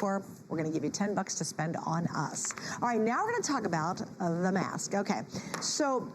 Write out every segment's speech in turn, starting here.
We're going to give you $10 to spend on us. All right, now we're going to talk about the mask. Okay, so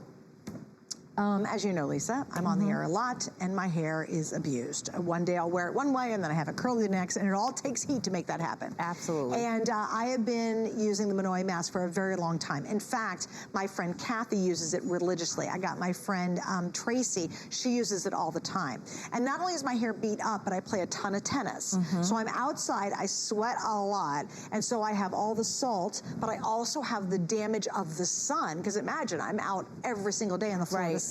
as you know, Lisa, I'm on the air a lot, and my hair is abused. One day I'll wear it one way, and then I have it curly the next, and it all takes heat to make that happen. Absolutely. And I have been using the Monoi mask for a very long time. In fact, my friend Kathy uses it religiously. I got my friend Tracy, she uses it all the time. And not only is my hair beat up, but I play a ton of tennis. So I'm outside, I sweat a lot, and so I have all the salt, but I also have the damage of the sun, because imagine, I'm out every single day on the floor of the sun.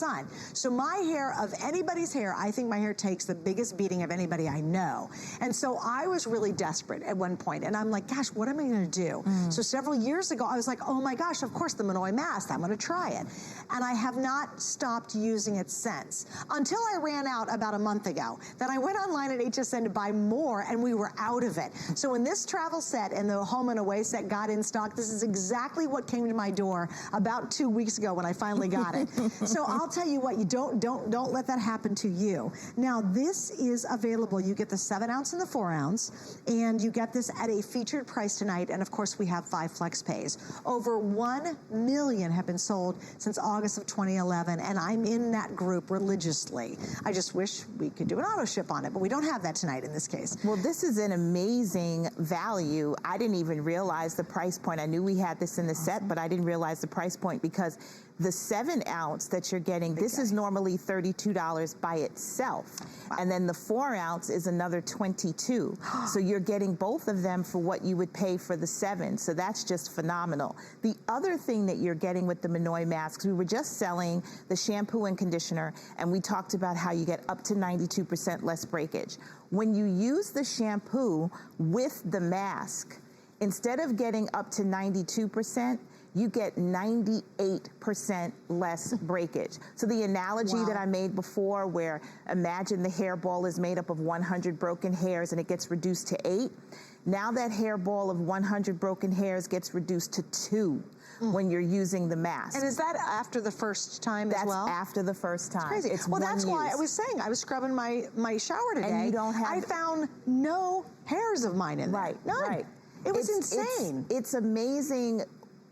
So my hair, of anybody's hair, I think my hair takes the biggest beating of anybody I know. And so I was really desperate at one point, and I'm like, gosh, what am I gonna do? So several years ago, I was like, oh my gosh, of course, the Monoi mask, I'm gonna try it. And I have not stopped using it since, until I ran out about a month ago. Then I went online at HSN to buy more, and we were out of it. So when this travel set and the home and away set got in stock, this is exactly what came to my door about 2 weeks ago when I finally got it. So I'll tell you what, you don't let that happen to you. Now this is available. You get the 7 ounce and the 4 ounce, and you get this at a featured price tonight. And of course, we have 5 flex pays. Over 1 million have been sold since August of 2011, and I'm in that group religiously. I just wish we could do an auto ship on it, but we don't have that tonight in this case. Well, this is an amazing value. I didn't even realize the price point. I knew we had this in the set, but I didn't realize the price point, because the 7 ounce that you're getting, this is normally $32 by itself. And then the 4 ounce is another $22. So you're getting both of them for what you would pay for the 7. So that's just phenomenal. The other thing that you're getting with the Monoi masks, we were just selling the shampoo and conditioner, and we talked about how you get up to 92% less breakage. When you use the shampoo with the mask, instead of getting up to 92%, you get 98% less breakage. So the analogy that I made before, where imagine the hairball is made up of 100 broken hairs and it gets reduced to 8. Now that hairball of 100 broken hairs gets reduced to 2 when you're using the mask. And is that after the first time as well? That's after the first time. It's crazy. It's well, that's why use. I was saying, I was scrubbing my shower today. And you don't have... I found no hairs of mine in there. None. It was insane. It's amazing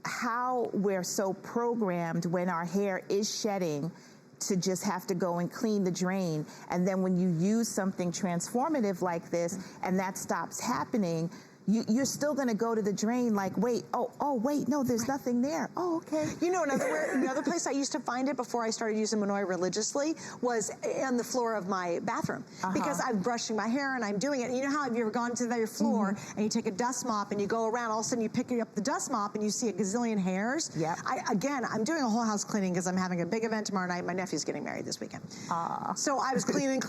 how we're so programmed when our hair is shedding to just have to go and clean the drain. And then when you use something transformative like this and that stops happening, you're still going to go to the drain like, wait, wait, no, there's nothing there. Oh, okay. You know, another place I used to find it before I started using Monoi religiously was on the floor of my bathroom. Because I'm brushing my hair and I'm doing it. And you know how have you ever gone to your floor and you take a dust mop and you go around, all of a sudden you pick up the dust mop and you see a gazillion hairs? Again, I'm doing a whole house cleaning because I'm having a big event tomorrow night. My nephew's getting married this weekend. So I was cleaning,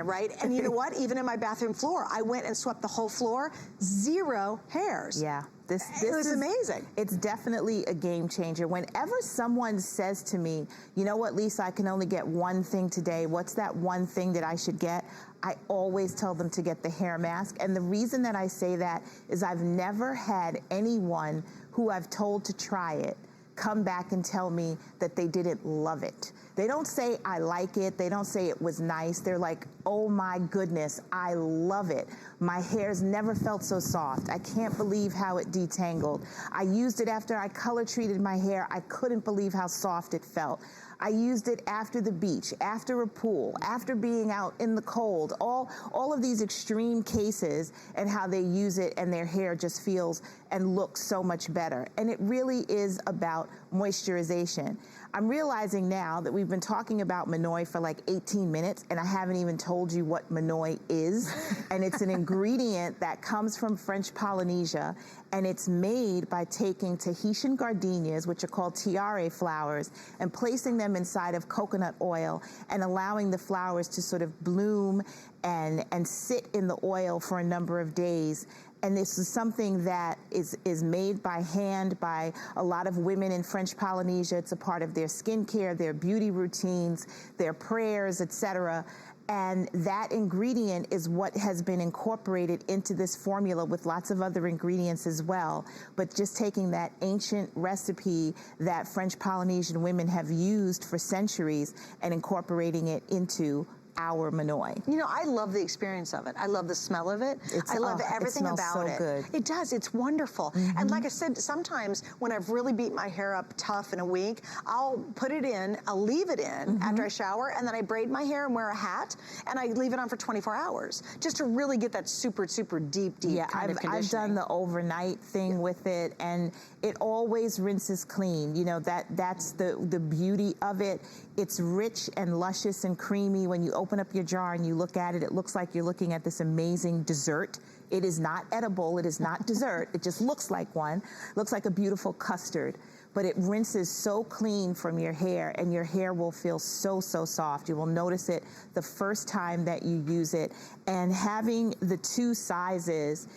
right? And you know what? Even in my bathroom floor, I went and swept the whole floor. 0 hairs. This was amazing. It's definitely a game changer. Whenever someone says to me, you know what, Lisa, I can only get one thing today. What's that one thing that I should get? I always tell them to get the hair mask. And the reason that I say that is I've never had anyone who I've told to try it come back and tell me that they didn't love it. They don't say, I like it. They don't say it was nice. They're like, oh my goodness, I love it. My hair's never felt so soft. I can't believe how it detangled. I used it after I color treated my hair. I couldn't believe how soft it felt. I used it after the beach, after a pool, after being out in the cold, all of these extreme cases, and how they use it and their hair just feels and looks so much better. And it really is about moisturization. I'm realizing now that we've been talking about Monoi for like 18 minutes and I haven't even told you what Monoi is. And it's an ingredient that comes from French Polynesia, and it's made by taking Tahitian gardenias, which are called tiare flowers, and placing them inside of coconut oil and allowing the flowers to sort of bloom and sit in the oil for a number of days. And this is something that is made by hand by a lot of women in French Polynesia. It's a part of their skincare, their beauty routines, their prayers, etc. And that ingredient is what has been incorporated into this formula with lots of other ingredients as well. But just taking that ancient recipe that French Polynesian women have used for centuries and incorporating it into our Monoi. You know, I love the experience of it. I love the smell of it. I love everything about it. Good. It does. It's wonderful. And like I said, sometimes when I've really beat my hair up tough in a week, I'll put it in, I'll leave it in after I shower, and then I braid my hair and wear a hat, and I leave it on for 24 hours just to really get that super, super deep kind of conditioning. I've done the overnight thing with it, and it always rinses clean. You know, that's the beauty of it. It's rich and luscious and creamy. When you open up your jar and you look at it, it looks like you're looking at this amazing dessert. It is not edible, it is not dessert, it just looks like one. Looks like a beautiful custard, but it rinses so clean from your hair, and your hair will feel so, so soft. You will notice it the first time that you use it, and having the two sizes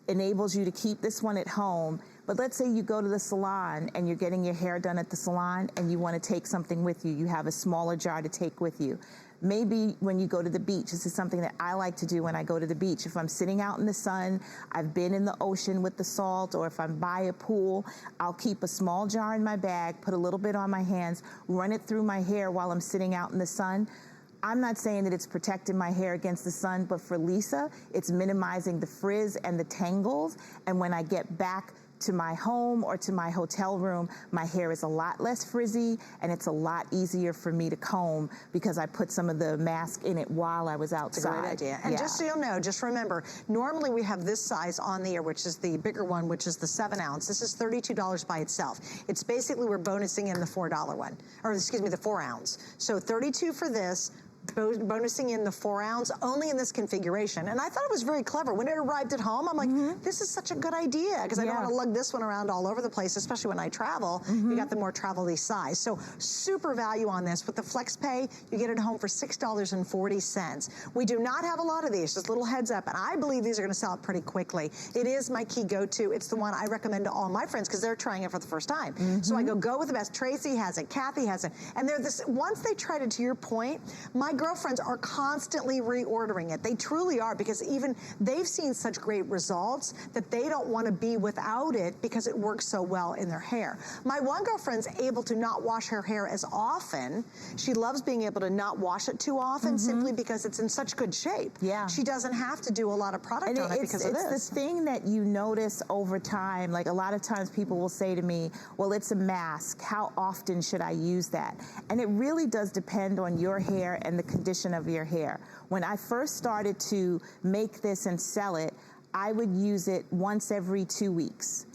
enables you to keep this one at home. But let's say you go to the salon and you're getting your hair done at the salon and you want to take something with you. You have a smaller jar to take with you. Maybe when you go to the beach, this is something that I like to do when I go to the beach. If I'm sitting out in the sun, I've been in the ocean with the salt, or if I'm by a pool, I'll keep a small jar in my bag, put a little bit on my hands, run it through my hair while I'm sitting out in the sun. I'm not saying that it's protecting my hair against the sun, but for Lisa, it's minimizing the frizz and the tangles. And when I get back to my home or to my hotel room, my hair is a lot less frizzy, and it's a lot easier for me to comb because I put some of the mask in it while I was outside. It's a great idea. And just so you'll know, just remember, normally we have this size on the air, which is the bigger one, which is the 7 ounce. This is $32 by itself. It's basically, we're bonusing in the $4 one, or excuse me, the 4 ounce. So 32 for this, bonusing in the 4 ounce, only in this configuration. And I thought it was very clever. When it arrived at home, I'm like, this is such a good idea, because I don't want to lug this one around all over the place, especially when I travel. You got the more travel-y size. So super value on this. With the Flex Pay, you get it home for $6.40. We do not have a lot of these, just little heads up, and I believe these are going to sell out pretty quickly. It is my key go-to. It's the one I recommend to all my friends because they're trying it for the first time. So I go with the best. Tracy has it, Kathy has it, and they're this. Once they tried it, to your point, my girlfriends are constantly reordering it. They truly are, because even they've seen such great results that they don't want to be without it because it works so well in their hair. My one girlfriend's able to not wash her hair as often. She loves being able to not wash it too often simply because it's in such good shape. She doesn't have to do a lot of product on it because of this. It's the thing that you notice over time. Like, a lot of times people will say to me, well, it's a mask. How often should I use that? And it really does depend on your hair and the condition of your hair. When I first started to make this and sell it, I would use it once every 2 weeks.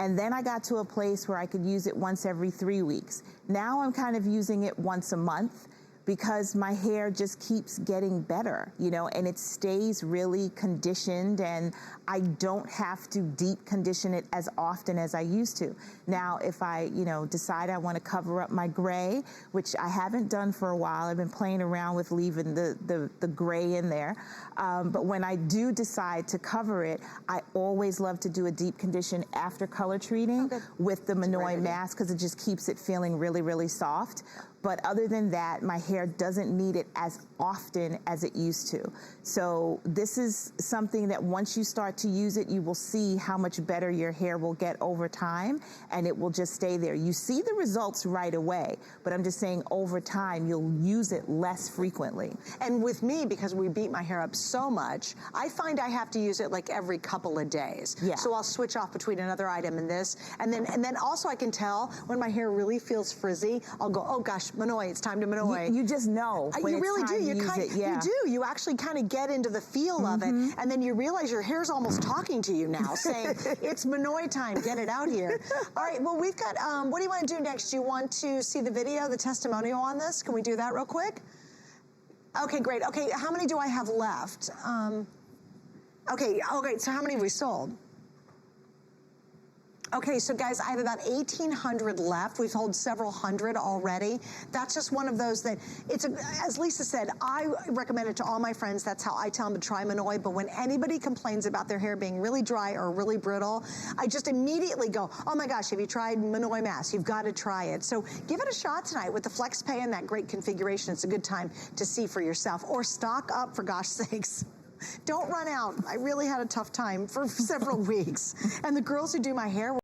And then I got to a place where I could use it once every 3 weeks. Now I'm kind of using it once a month, because my hair just keeps getting better, you know, and it stays really conditioned, and I don't have to deep condition it as often as I used to. Now, if I, you know, decide I want to cover up my gray, which I haven't done for a while, I've been playing around with leaving the gray in there. But when I do decide to cover it, I always love to do a deep condition after color treating with the Monoi mask, because it just keeps it feeling really, really soft. But other than that, my hair doesn't need it as often as it used to. So this is something that once you start to use it, you will see how much better your hair will get over time, and it will just stay there. You see the results right away, but I'm just saying over time, you'll use it less frequently. And with me, because we beat my hair up so much, I find I have to use it like every couple of days. So I'll switch off between another item and this, and then also I can tell when my hair really feels frizzy, I'll go, oh gosh, Monoi, it's time to Monoi. You just know when you really it's time do. to use it. You do. You actually kind of get into the feel of it, and then you realize your hair's almost talking to you now, saying, it's Monoi time, get it out here. All right, well, we've got, what do you want to do next? Do you want to see the video, the testimonial on this? Can we do that real quick? Okay, great. Okay, how many do I have left? Okay, so how many have we sold? Okay, so guys, I have about 1,800 left. We've sold several hundred already. That's just one of those that, as Lisa said, I recommend it to all my friends. That's how I tell them to try Monoi. But when anybody complains about their hair being really dry or really brittle, I just immediately go, oh my gosh, have you tried Monoi Mask? You've got to try it. So give it a shot tonight with the Flex Pay and that great configuration. It's a good time to see for yourself, or stock up, for gosh sakes. Don't run out. I really had a tough time for several weeks. And the girls who do my hair